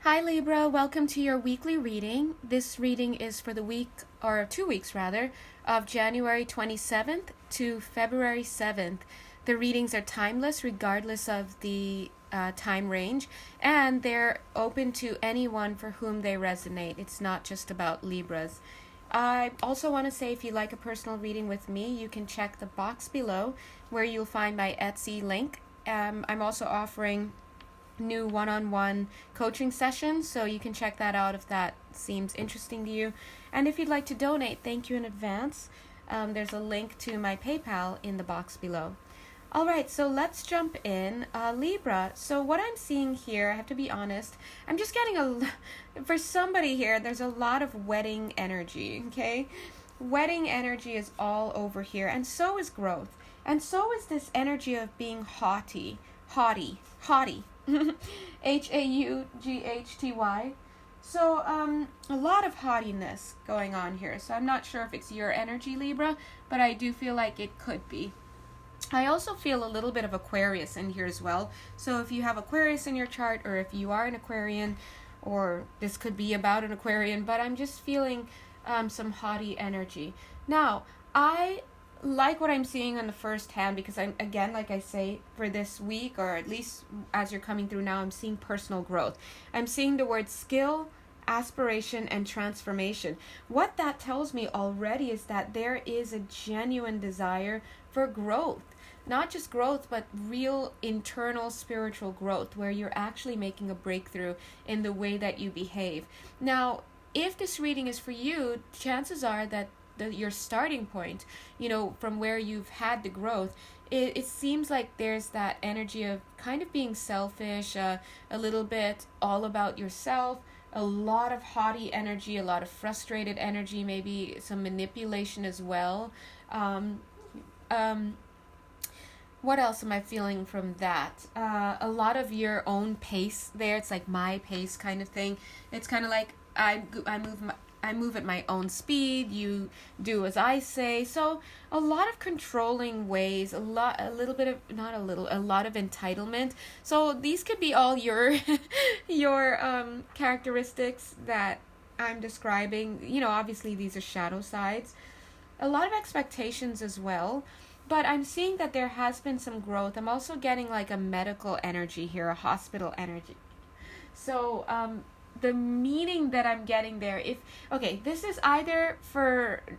Hi Libra, welcome to your weekly reading. This reading is for the week, or 2 weeks rather, of January 27th to February 7th. The readings are timeless regardless of the time range, and they're open to anyone for whom they resonate. It's not just about Libras. I also want to say if you like a personal reading with me, you can check the box below where you'll find my Etsy link. I'm also offering new one-on-one coaching sessions, so you can check that out if that seems interesting to you. And if you'd like to donate, thank you in advance. There's a link to my PayPal in the box below. All right, so let's jump in. Libra, so what I'm seeing here, I have to be honest, I'm just getting for somebody here, there's a lot of wedding energy, okay? Wedding energy is all over here, and so is growth. And so is this energy of being haughty. Haughty. So a lot of haughtiness going on here. So I'm not sure if it's your energy, Libra, but I do feel like it could be. I also feel a little bit of Aquarius in here as well. So if you have Aquarius in your chart, or if you are an Aquarian, or this could be about an Aquarian, but I'm just feeling some haughty energy. Now, I like what I'm seeing on the first hand, because I'm, again, like I say, for this week, or at least as you're coming through now, I'm seeing personal growth. I'm seeing the word skill, aspiration, and transformation. What that tells me already is that there is a genuine desire for growth. Not just growth, but real internal spiritual growth, where you're actually making a breakthrough in the way that you behave. Now, if this reading is for you, chances are that your starting point, from where you've had the growth, it seems like there's that energy of kind of being selfish, a little bit all about yourself, a lot of haughty energy, a lot of frustrated energy, maybe some manipulation as well. What else am I feeling from that? A lot of your own pace there. It's like my pace kind of thing. It's kind of like I move at my own speed, you do as I say. So a lot of controlling ways, a lot of entitlement. So these could be all your characteristics that I'm describing. Obviously these are shadow sides. A lot of expectations as well. But I'm seeing that there has been some growth. I'm also getting like a medical energy here, a hospital energy. So, the meaning that I'm getting there, this is either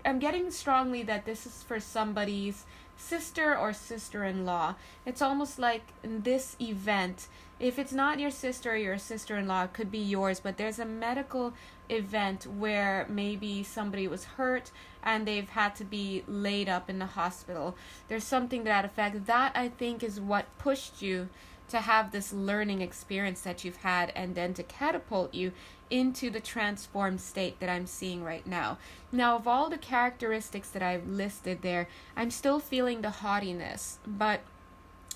I'm getting strongly that this is for somebody's sister or sister-in-law. It's almost like in this event, if it's not your sister or your sister-in-law, it could be yours, but there's a medical event where maybe somebody was hurt and they've had to be laid up in the hospital. There's something to that effect. That, I think, is what pushed you to have this learning experience that you've had, and then to catapult you into the transformed state that I'm seeing right now. Now, of all the characteristics that I've listed there, I'm still feeling the haughtiness, but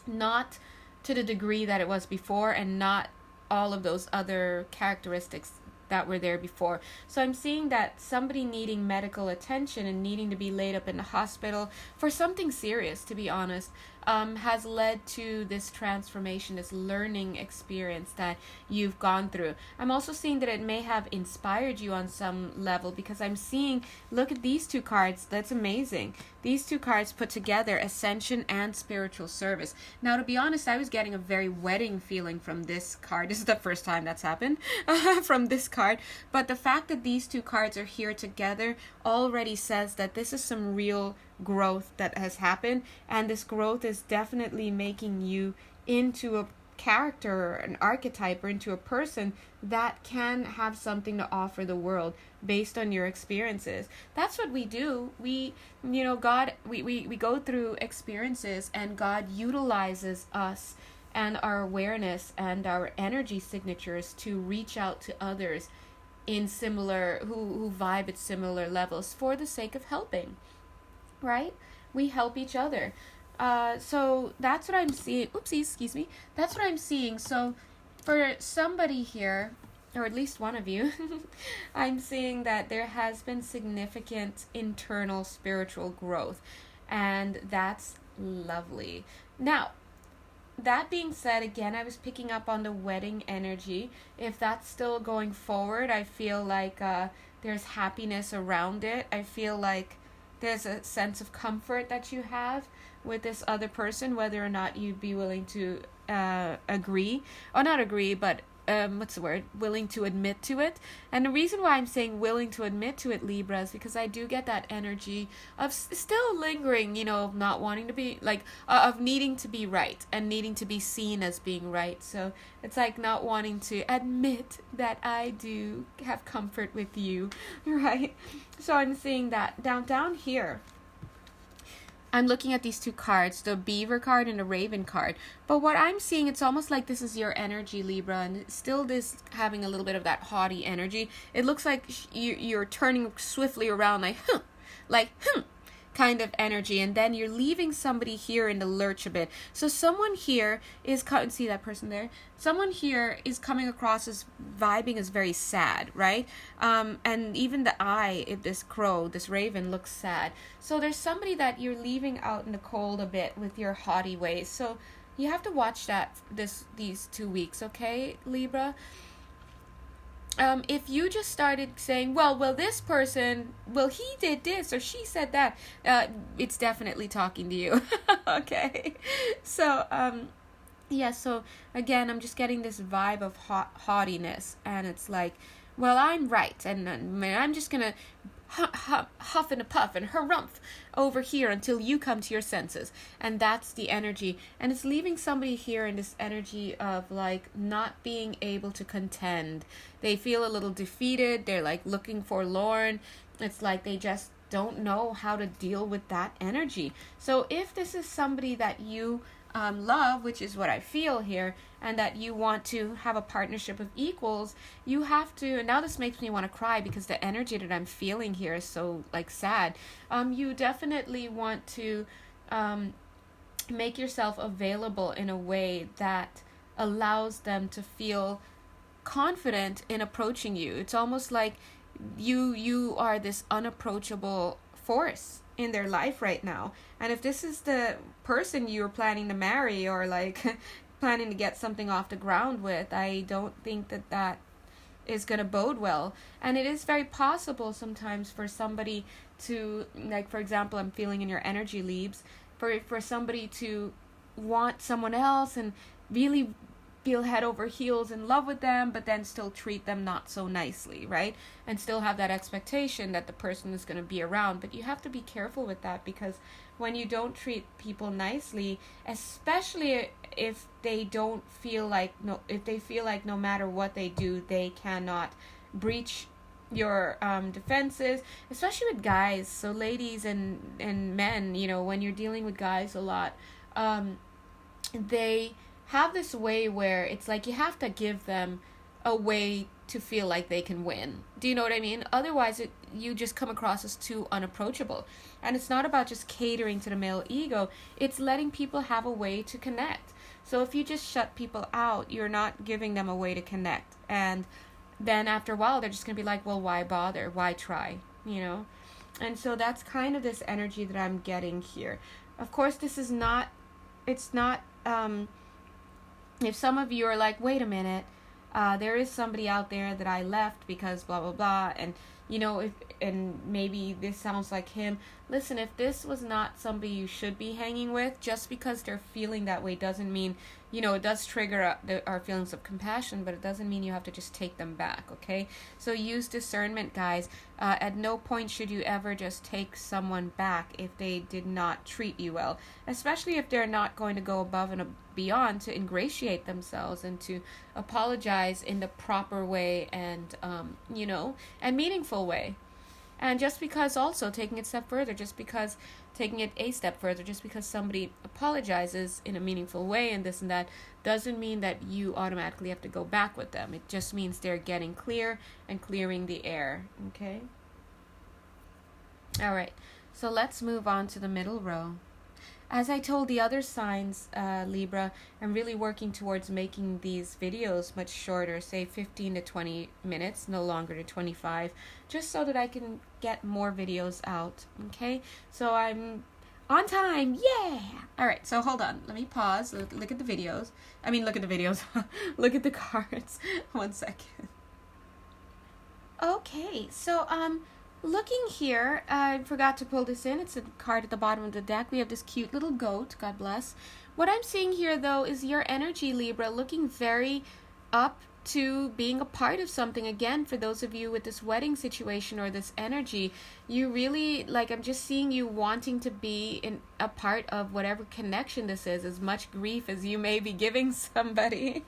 not to the degree that it was before, and not all of those other characteristics that were there before. So I'm seeing that somebody needing medical attention and needing to be laid up in the hospital for something serious, to be honest, has led to this transformation, this learning experience that you've gone through. I'm also seeing that it may have inspired you on some level, because I'm seeing, look at these two cards. That's amazing. These two cards put together, ascension and spiritual service. Now, to be honest, I was getting a very wedding feeling from this card. This is the first time that's happened from this card. But the fact that these two cards are here together already says that this is some real growth that has happened, and this growth is definitely making you into a character, an archetype, or into a person that can have something to offer the world based on your experiences. That's what we do. We go through experiences, and God utilizes us and our awareness and our energy signatures to reach out to others in similar, who vibe at similar levels, for the sake of helping. Right? We help each other. So that's what I'm seeing. Oopsie, excuse me. That's what I'm seeing. So for somebody here, or at least one of you, I'm seeing that there has been significant internal spiritual growth, and that's lovely. Now, that being said, again, I was picking up on the wedding energy. If that's still going forward, I feel like there's happiness around it. I feel like there's a sense of comfort that you have with this other person, whether or not you'd be willing to agree, or not agree, but what's the word? Willing to admit to it. And the reason why I'm saying willing to admit to it, Libra, is because I do get that energy of still lingering, you know, of not wanting to be, like, of needing to be right and needing to be seen as being right. So it's like not wanting to admit that I do have comfort with you, right? So I'm seeing that down here. I'm looking at these two cards, the Beaver card and the Raven card. But what I'm seeing, it's almost like this is your energy, Libra, and still this having a little bit of that haughty energy. It looks like you're turning swiftly around like, kind of energy, and then you're leaving somebody here in the lurch a bit. So someone here is see that person there? Someone here is coming across as vibing as very sad, right? And even the eye of this crow, this raven, looks sad. So there's somebody that you're leaving out in the cold a bit with your haughty ways. So you have to watch that these 2 weeks, okay, Libra? If you just started saying, well, this person, well, he did this or she said that, it's definitely talking to you. Okay. So, yeah, so again, I'm just getting this vibe of haughtiness, and it's like, well, I'm right, and I'm just gonna huff and a puff and harumph over here until you come to your senses. And that's the energy, and it's leaving somebody here in this energy of like not being able to contend. They feel a little defeated, they're like looking forlorn. It's like they just don't know how to deal with that energy. So if this is somebody that you love, which is what I feel here, and that you want to have a partnership of equals, you have to, and now this makes me want to cry because the energy that I'm feeling here is so like sad. You definitely want to make yourself available in a way that allows them to feel confident in approaching you. It's almost like you are this unapproachable force in their life right now. And if this is the person you're planning to marry or like planning to get something off the ground with, I don't think that is going to bode well. And it is very possible sometimes for somebody to, like, for example, I'm feeling in your energy, Leaves, for somebody to want someone else and really feel head over heels in love with them, but then still treat them not so nicely, right? And still have that expectation that the person is going to be around. But you have to be careful with that, because when you don't treat people nicely, especially if they feel like no matter what they do, they cannot breach your defenses, especially with guys. So ladies and men, you know, when you're dealing with guys a lot, they have this way where it's like you have to give them a way to feel like they can win. Do you know what I mean? Otherwise, you just come across as too unapproachable. And it's not about just catering to the male ego. It's letting people have a way to connect. So if you just shut people out, you're not giving them a way to connect. And then after a while, they're just going to be like, well, why bother? Why try? You know? And so that's kind of this energy that I'm getting here. Of course, this is not, it's not, if some of you are like, wait a minute, there is somebody out there that I left because blah, blah, blah, and, you know, and maybe this sounds like him. Listen, if this was not somebody you should be hanging with, just because they're feeling that way doesn't mean, you know, it does trigger our feelings of compassion, but it doesn't mean you have to just take them back, okay? So use discernment, guys. At no point should you ever just take someone back if they did not treat you well, especially if they're not going to go above and beyond to ingratiate themselves and to apologize in the proper way and, you know, and meaningful way. And just because also taking it a step further, just because somebody apologizes in a meaningful way and this and that, doesn't mean that you automatically have to go back with them. It just means they're getting clear and clearing the air, okay? All right, so let's move on to the middle row. As I told the other signs, Libra, I'm really working towards making these videos much shorter, say 15 to 20 minutes, no longer to 25, just so that I can get more videos out, okay? So On time, yeah! Alright, so hold on. Let me pause. Look at the videos. Look at the videos. Look at the cards. 1 second. Okay, so, looking here, I forgot to pull this in. It's a card at the bottom of the deck. We have this cute little goat. God bless. What I'm seeing here, though, is your energy, Libra, looking very up to being a part of something. Again, for those of you with this wedding situation or this energy, you really, like, I'm just seeing you wanting to be in a part of whatever connection this is, as much grief as you may be giving somebody.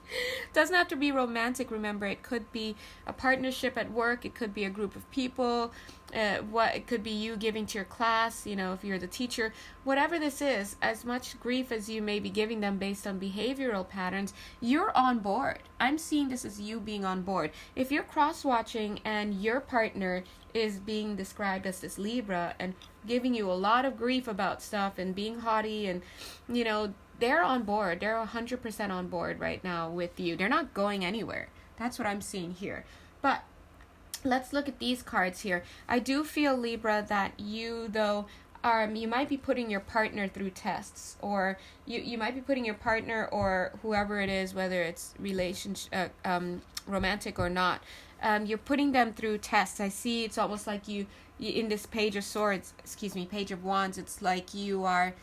Doesn't have to be romantic. Remember, it could be a partnership at work, it could be a group of people, it could be you giving to your class, if you're the teacher. Whatever this is, as much grief as you may be giving them based on behavioral patterns, you're on board. I'm seeing this as you being on board. If you're cross-watching and your partner is being described as this Libra and giving you a lot of grief about stuff and being haughty, and they're on board. They're 100% on board right now with you. They're not going anywhere. That's what I'm seeing here. But let's look at these cards here. I do feel, Libra, that you, though, you might be putting your partner through tests, or you might be putting your partner or whoever it is, whether it's relationship, romantic or not, you're putting them through tests. I see it's almost like you in this Page of Wands, it's like you are,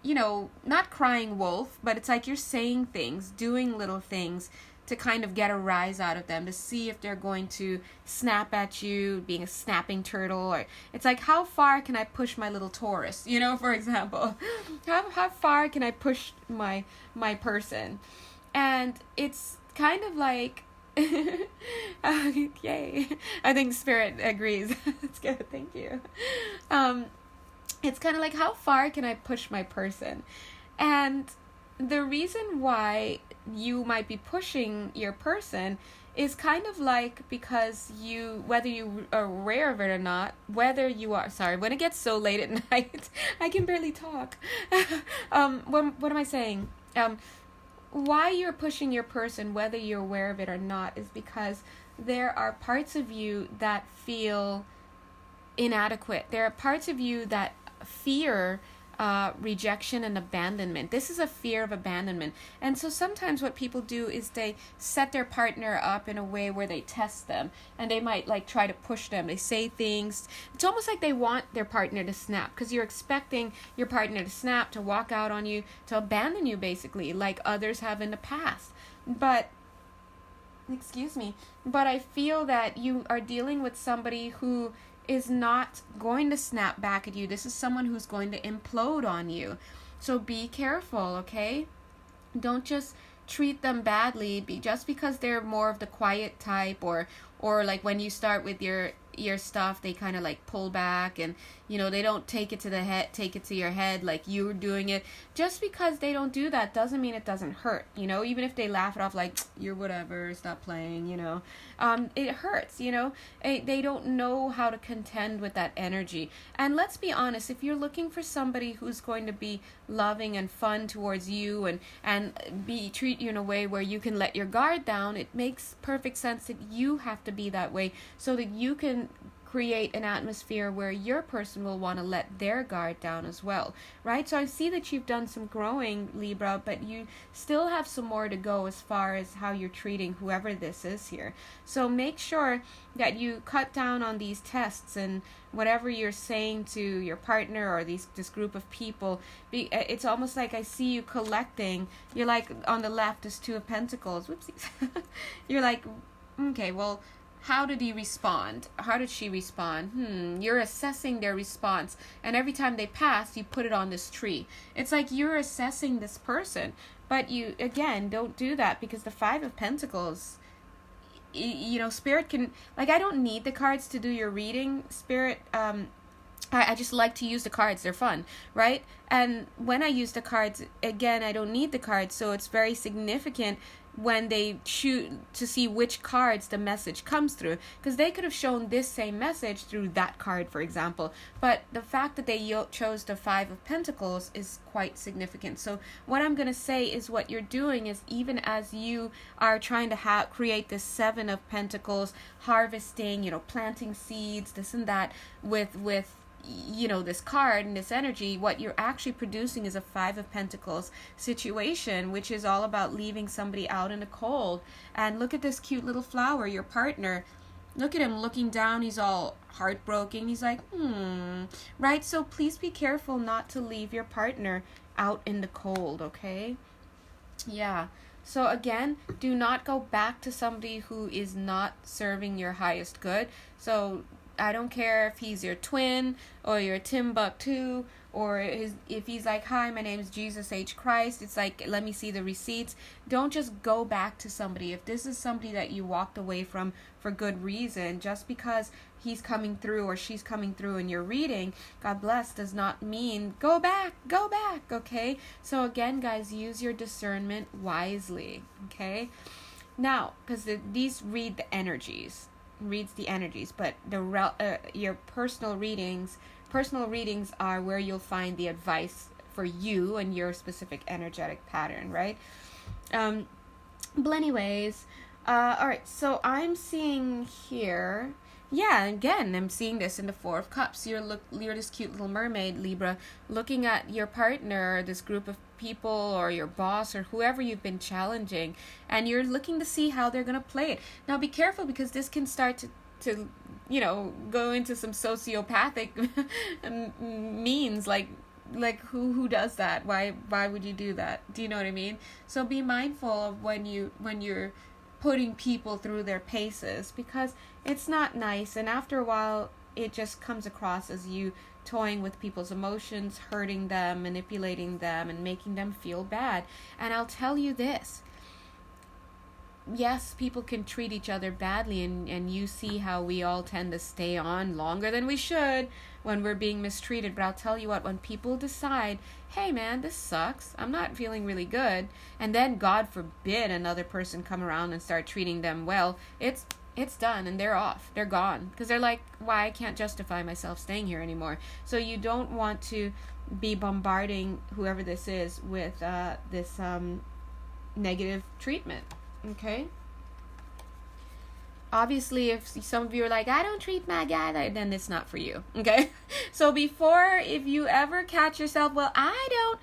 not crying wolf, but it's like you're saying things, doing little things to kind of get a rise out of them, to see if they're going to snap at you, being a snapping turtle, or it's like, how far can I push my little Taurus, for example, how far can I push my person? And it's kind of like, yay, I think Spirit agrees. That's good, thank you. It's kind of like, how far can I push my person? And the reason why you might be pushing your person is kind of like because whether you are aware of it or not, when it gets so late at night, I can barely talk. What am I saying? Why you're pushing your person, whether you're aware of it or not, is because there are parts of you that feel inadequate. There are parts of you that fear rejection and abandonment. This is a fear of abandonment. And so sometimes what people do is they set their partner up in a way where they test them, and they might try to push them. They say things. It's almost like they want their partner to snap, because you're expecting your partner to snap, to walk out on you, to abandon you, basically, like others have in the past. But I feel that you are dealing with somebody who is not going to snap back at you. This is someone who's going to implode on you. So be careful, okay? Don't just treat them badly just because they're more of the quiet type, or like when you start with your stuff, they kind of pull back, and they don't take it to your head like you're doing it. Just because they don't do that doesn't mean it doesn't hurt, even if they laugh it off like, you're whatever, stop playing, it hurts, they don't know how to contend with that energy. And let's be honest, if you're looking for somebody who's going to be loving and fun towards you and treat you in a way where you can let your guard down, it makes perfect sense that you have to be that way, so that you can create an atmosphere where your person will want to let their guard down as well, right? So I see that you've done some growing, Libra, but you still have some more to go as far as how you're treating whoever this is here. So make sure that you cut down on these tests and whatever you're saying to your partner or this group of people. It's almost like I see you collecting. You're like, on the left is 2 of Pentacles. Whoopsies. You're like, okay, well, how did he respond? How did she respond? You're assessing their response. And every time they pass, you put it on this tree. It's like you're assessing this person. But you, again, don't do that, because the 5 of Pentacles, Spirit can, I don't need the cards to do your reading, Spirit. I just like to use the cards. They're fun, right? And when I use the cards, again, I don't need the cards. So it's very significant when they choose to see which cards the message comes through, because they could have shown this same message through that card, for example, but the fact that they chose the 5 of Pentacles is quite significant. So what I'm going to say is, what you're doing is, even as you are trying to create this 7 of Pentacles, harvesting, planting seeds, this and that, with this card and this energy, what you're actually producing is a Five of Pentacles situation, which is all about leaving somebody out in the cold. And look at this cute little flower, your partner. Look at him looking down. He's all heartbroken. He's like, right? So please be careful not to leave your partner out in the cold, okay? Yeah. So again, do not go back to somebody who is not serving your highest good. So I don't care if he's your twin or your Timbuktu, or if he's like, hi, my name is Jesus H. Christ. It's like, let me see the receipts. Don't just go back to somebody. If this is somebody that you walked away from for good reason, just because he's coming through or she's coming through in your reading, God bless, does not mean go back, okay? So again, guys, use your discernment wisely, okay? Now, because these reads the energies, but your personal readings are where you'll find the advice for you and your specific energetic pattern, right? But anyways, all right, so I'm seeing here, yeah, again, I'm seeing this in the Four of Cups. You're this cute little mermaid, Libra, looking at your partner, this group of people, or your boss, or whoever you've been challenging, and you're looking to see how they're going to play it. Now, be careful, because this can start to go into some sociopathic means, like who does that? Why would you do that? Do you know what I mean? So be mindful of when you're putting people through their paces, because it's not nice, and after a while it just comes across as you toying with people's emotions, hurting them, manipulating them, and making them feel bad. And I'll tell you this, yes, people can treat each other badly, and you see how we all tend to stay on longer than we should when we're being mistreated. But I'll tell you what, when people decide, hey man, this sucks, I'm not feeling really good, and then God forbid another person come around and start treating them well, it's done, and they're off, they're gone, because they're like, why, I can't justify myself staying here anymore. So you don't want to be bombarding whoever this is with this negative treatment. Okay. Obviously, if some of you are like, I don't treat my guy, then it's not for you. Okay. So if you ever catch yourself, well, I don't,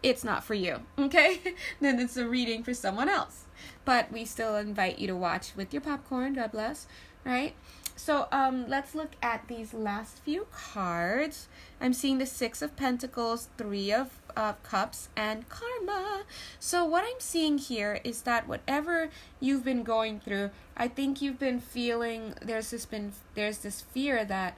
it's not for you. Okay. Then it's a reading for someone else. But we still invite you to watch with your popcorn. God bless. Right. So let's look at these last few cards. I'm seeing the Six of Pentacles, Three of Cups, and Karma. So what I'm seeing here is that whatever you've been going through, I think you've been feeling there's this fear that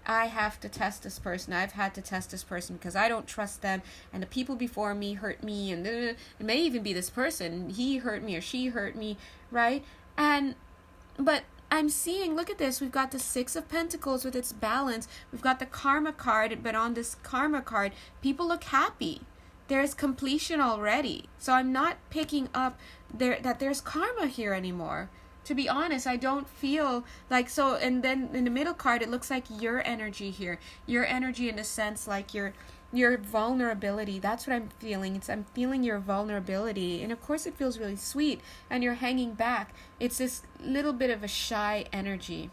I have to test this person. I've had to test this person because I don't trust them, and the people before me hurt me, and it may even be this person. He hurt me or she hurt me, right? But I'm seeing, look at this, we've got the Six of Pentacles with its balance. We've got the Karma card, but on this Karma card, people look happy. There's completion already. So I'm not picking up that there's karma here anymore. To be honest, I don't feel like so. And then in the middle card, it looks like your energy here. Your energy in the sense like your vulnerability. That's what I'm feeling. I'm feeling your vulnerability. And of course, it feels really sweet. And you're hanging back. It's this little bit of a shy energy.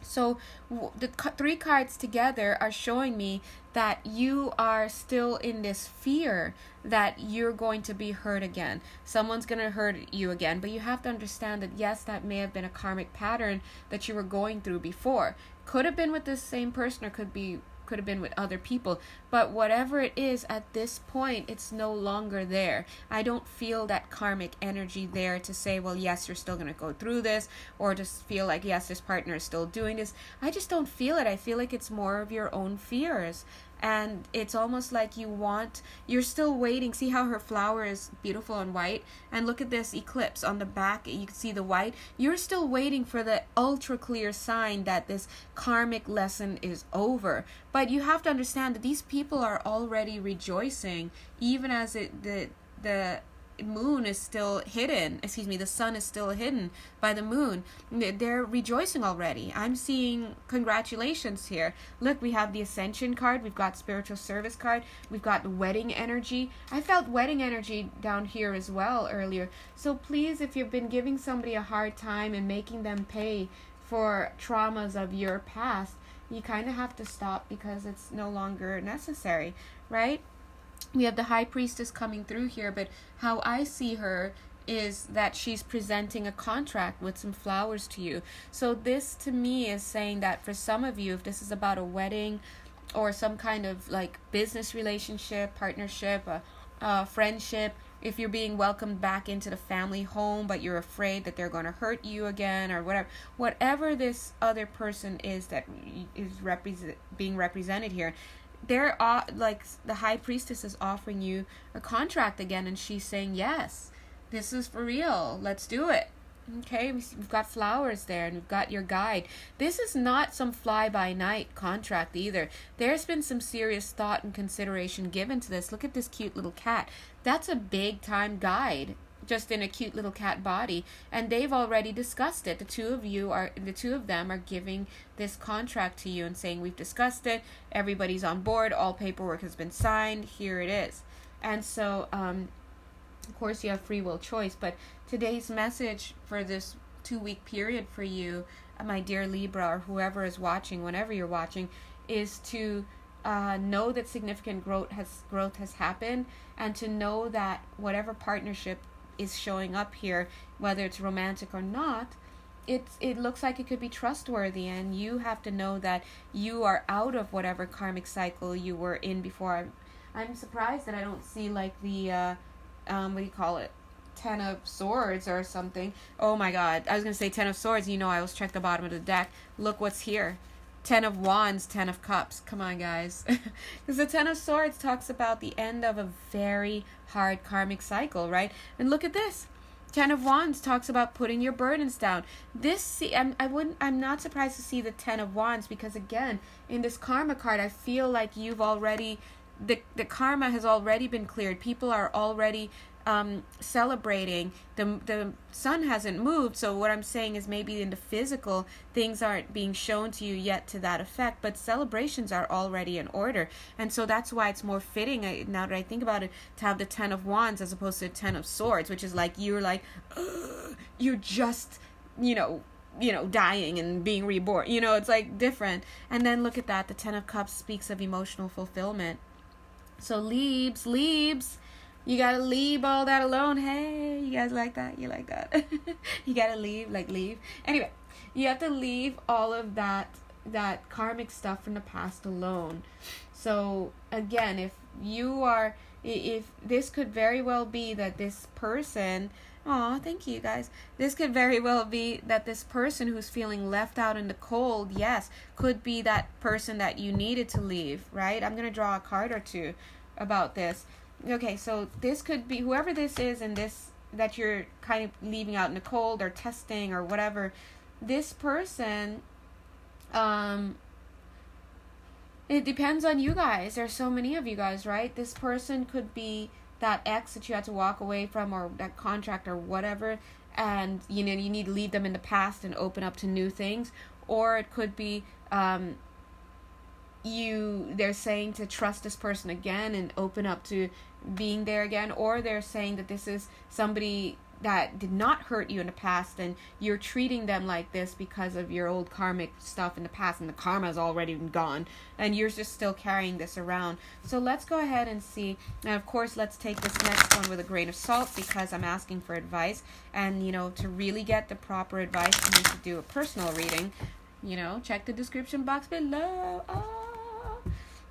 So the three cards together are showing me that you are still in this fear that you're going to be hurt again. Someone's going to hurt you again. But you have to understand that, yes, that may have been a karmic pattern that you were going through before. Could have been with the same person, or could have been with other people, but whatever it is at this point, it's no longer there. I don't feel that karmic energy there to say, well, yes, you're still going to go through this, or just feel like, yes, this partner is still doing this. I just don't feel it. I feel like it's more of your own fears. And it's almost like you're still waiting. See how her flower is beautiful and white? And look at this eclipse on the back. You can see the white. You're still waiting for the ultra clear sign that this karmic lesson is over. But you have to understand that these people are already rejoicing, even as the moon is still hidden. The sun is still hidden by the moon. They're rejoicing already. I'm seeing congratulations here. Look, we have the Ascension card. We've got Spiritual Service card. We've got wedding energy. I felt wedding energy down here as well earlier. So please, if you've been giving somebody a hard time and making them pay for traumas of your past, you kind of have to stop because it's no longer necessary, right? We have the High Priestess coming through here, but how I see her is that she's presenting a contract with some flowers to you. So this to me is saying that for some of you, if this is about a wedding or some kind of like business relationship, partnership, friendship, if you're being welcomed back into the family home but you're afraid that they're going to hurt you again, or whatever this other person is that is being represented here, they're like the High Priestess is offering you a contract again, and she's saying, yes, this is for real, let's do it. Okay, we've got flowers there, and we've got your guide. This is not some fly-by-night contract either. There's been some serious thought and consideration given to this. Look at this cute little cat. That's a big-time guide, just in a cute little cat body, and they've already discussed it. The two of them are giving this contract to you and saying, we've discussed it, everybody's on board, all paperwork has been signed, here it is. And so, of course, you have free will choice, but today's message for this 2-week period for you, my dear Libra, or whoever is watching, whenever you're watching, is to know that significant growth has happened, and to know that whatever partnership is showing up here, whether it's romantic or not, it looks like it could be trustworthy, and you have to know that you are out of whatever karmic cycle you were in before. I'm surprised that I don't see like the what do you call it, 10 of Swords or something. Oh my god, I was gonna say 10 of Swords. You know, I always check the bottom of the deck. Look what's here. 10 of Wands, 10 of Cups. Come on, guys. Because the 10 of Swords talks about the end of a very hard karmic cycle, right? And look at this. 10 of Wands talks about putting your burdens down. I'm not surprised to see the 10 of Wands, because again, in this karma card, I feel like you've already, the karma has already been cleared. People are already celebrating. The sun hasn't moved, so what I'm saying is maybe in the physical things aren't being shown to you yet to that effect, but celebrations are already in order. And so that's why it's more fitting, now that I think about it, to have the 10 of Wands as opposed to the 10 of Swords, which is like you're like you're just dying and being reborn, it's like different. And then look at that, the 10 of Cups speaks of emotional fulfillment. So Libs, you gotta leave all that alone. Hey, you guys like that? You like that? You gotta leave. Anyway, you have to leave all of that karmic stuff from the past alone. So again, if this could very well be that this person, thank you guys. This could very well be that this person who's feeling left out in the cold, yes, could be that person that you needed to leave, right? I'm gonna draw a card or two about this. Okay, so this could be whoever this is, and this that you're kind of leaving out in the cold or testing or whatever. This person, it depends on you guys. There's so many of you guys, right? This person could be that ex that you had to walk away from, or that contract or whatever, and you need to leave them in the past and open up to new things. Or it could be they're saying to trust this person again and open up to being there again. Or they're saying that this is somebody that did not hurt you in the past, and you're treating them like this because of your old karmic stuff in the past, and the karma is already gone, and you're just still carrying this around. So let's go ahead and see. And of course, let's take this next one with a grain of salt, because I'm asking for advice, and to really get the proper advice, you need to do a personal reading. Check the description box below.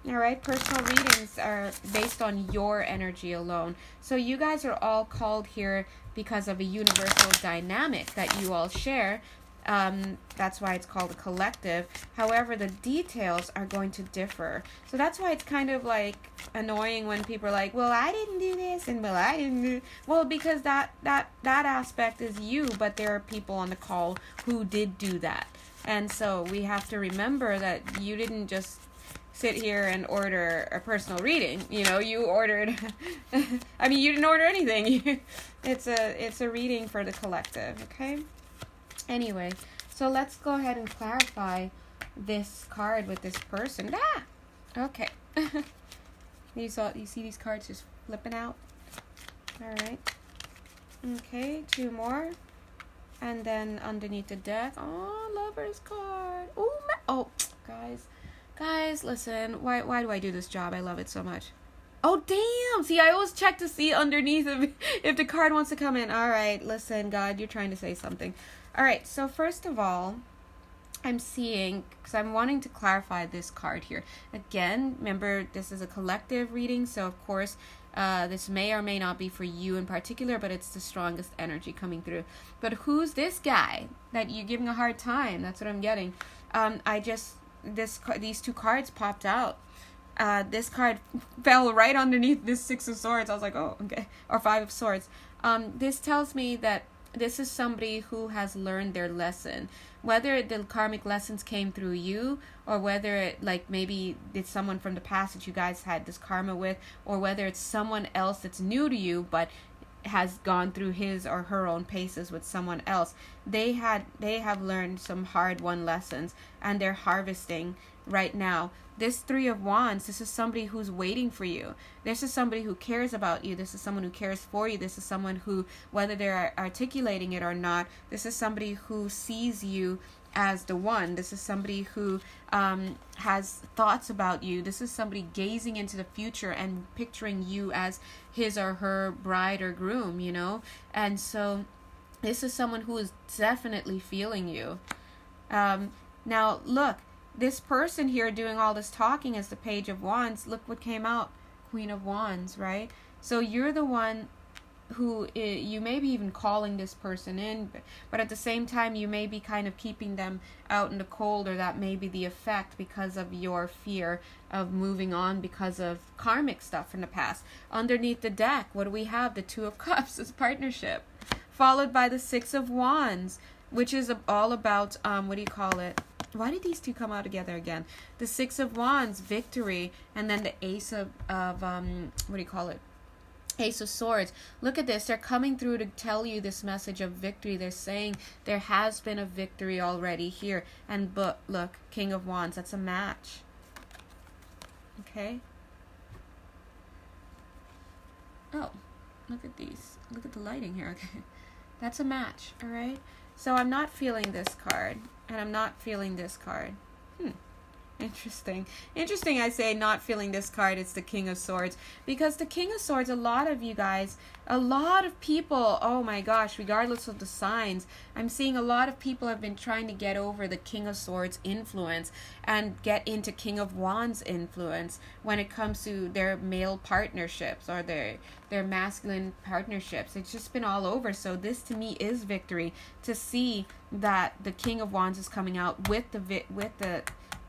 All right, personal readings are based on your energy alone. So you guys are all called here because of a universal dynamic that you all share. That's why it's called a collective. However, the details are going to differ. So that's why it's kind of like annoying when people are like, well, I didn't do this, and well, I didn't do... Well, because that aspect is you, but there are people on the call who did do that. And so we have to remember that you didn't just sit here and order a personal reading. You ordered I mean, you didn't order anything. It's a reading for the collective, okay? Anyway, so let's go ahead and clarify this card with this person. Okay. You see these cards just flipping out? All right. Okay, 2 more. And then underneath the deck, Lover's card. Oh, God. Guys, listen. Why do I do this job? I love it so much. Oh, damn. See, I always check to see underneath if the card wants to come in. All right, listen, God, you're trying to say something. All right, so first of all, I'm seeing, because I'm wanting to clarify this card here. Again, remember, this is a collective reading, so of course, this may or may not be for you in particular, but it's the strongest energy coming through. But who's this guy that you're giving a hard time? That's what I'm getting. These two cards popped out. This card fell right underneath this Six of Swords. I was like, oh, okay. Or Five of Swords. This tells me that this is somebody who has learned their lesson. Whether the karmic lessons came through you, or whether it, like, maybe it's someone from the past that you guys had this karma with, or whether it's someone else that's new to you, but has gone through his or her own paces with someone else. They have learned some hard-won lessons, and they're harvesting right now. This Three of Wands, this is somebody who's waiting for you. This is somebody who cares about you. This is someone who cares for you. This is someone who, whether they're articulating it or not, this is somebody who sees you as the one. This is somebody who has thoughts about you. This is somebody gazing into the future and picturing you as his or her bride or groom, you know? And so this is someone who is definitely feeling you. Now, look. This person here doing all this talking as the Page of Wands, look what came out. Queen of Wands, right? So you're the one who, you may be even calling this person in, but at the same time, you may be kind of keeping them out in the cold, or that may be the effect because of your fear of moving on because of karmic stuff from the past. Underneath the deck, what do we have? The Two of Cups is partnership, followed by the Six of Wands, which is all about, what do you call it? Why did these two come out together again? The Six of Wands, victory, and then the Ace of what do you call it? Ace of Swords. Look at this. They're coming through to tell you this message of victory. They're saying there has been a victory already here. And but look, King of Wands. That's a match. Okay. Oh, look at these. Look at the lighting here. Okay. That's a match. All right. So I'm not feeling this card. And I'm not feeling this card. Interesting. Interesting, I say not feeling this card. It's the King of Swords. Because the King of Swords, a lot of you guys, a lot of people, oh my gosh, regardless of the signs, I'm seeing a lot of people have been trying to get over the King of Swords influence and get into King of Wands influence when it comes to their male partnerships or their masculine partnerships. It's just been all over. So this to me is victory, to see that the King of Wands is coming out with the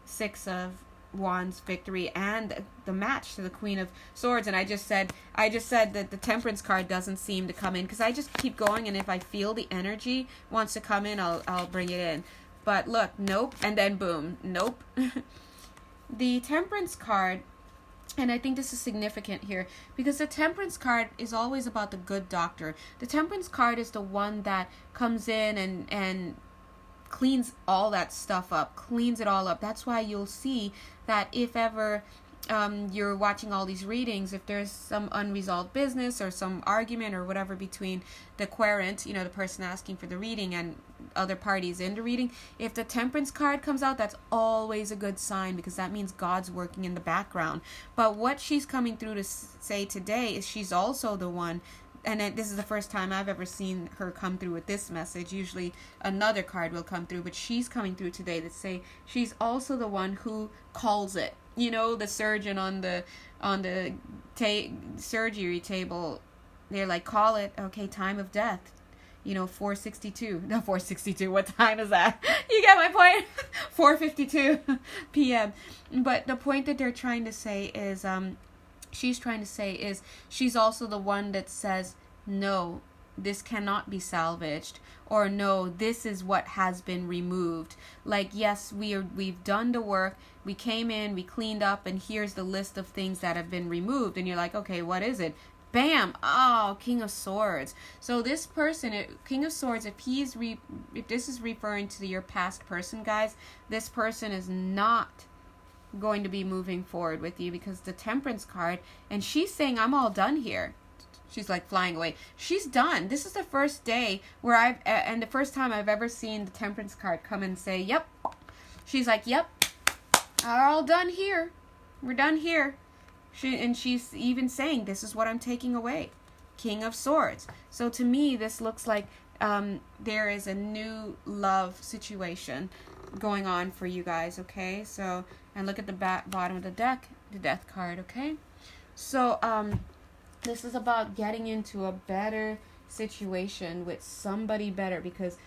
Six of Wands victory and the match to the Queen of Swords. And I just said that the Temperance card doesn't seem to come in, because I just keep going, and if I feel the energy wants to come in, I'll bring it in. But look, nope, and then boom, nope. The Temperance card, and I think this is significant here, because the Temperance card is always about the good doctor. The Temperance card is the one that comes in and cleans all that stuff up, cleans it all up. That's why you'll see that if ever you're watching all these readings, if there's some unresolved business or some argument or whatever between the querent, you know, the person asking for the reading, and other parties in the reading, if the Temperance card comes out, that's always a good sign, because that means God's working in the background. But what she's coming through to say today is she's also the one, and this is the first time I've ever seen her come through with this message. Usually another card will come through, but she's coming through today to say she's also the one who calls it. You know, the surgeon on the surgery table, they're like, call it, okay, time of death. You know, 4:62. No, 4:62. What time is that? You get my point? 4:52 p.m. But the point that they're trying to say is, she's trying to say is, she's also the one that says, no, this cannot be salvaged, or no, this is what has been removed. Like, yes, we've done the work, we came in, we cleaned up, and here's the list of things that have been removed. And you're like, okay, what is it? Bam! Oh, King of Swords. So this person, King of Swords, if this is referring to your past person, guys, this person is not going to be moving forward with you, because the Temperance card, and she's saying, I'm all done here. She's like flying away. She's done. This is the first day where and the first time I've ever seen the Temperance card come and say, yep. She's like, yep, all done here. We're done here. She's even saying, this is what I'm taking away. King of Swords. So to me, this looks like there is a new love situation going on for you guys, okay? So, and look at the bottom of the deck, the Death card, okay? So, this is about getting into a better situation with somebody better, because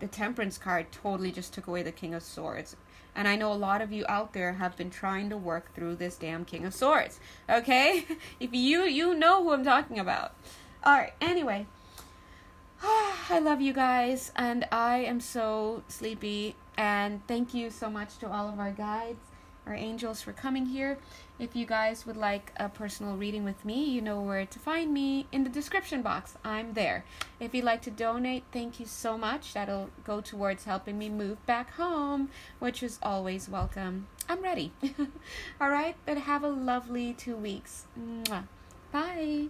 the Temperance card totally just took away the King of Swords. And I know a lot of you out there have been trying to work through this damn King of Swords, okay? If you know who I'm talking about. All right, anyway. I love you guys, and I am so sleepy. And thank you so much to all of our guides, our angels, for coming here. If you guys would like a personal reading with me, you know where to find me in the description box. I'm there. If you'd like to donate, thank you so much. That'll go towards helping me move back home, which is always welcome. I'm ready. All right, but have a lovely 2 weeks. Mwah. Bye.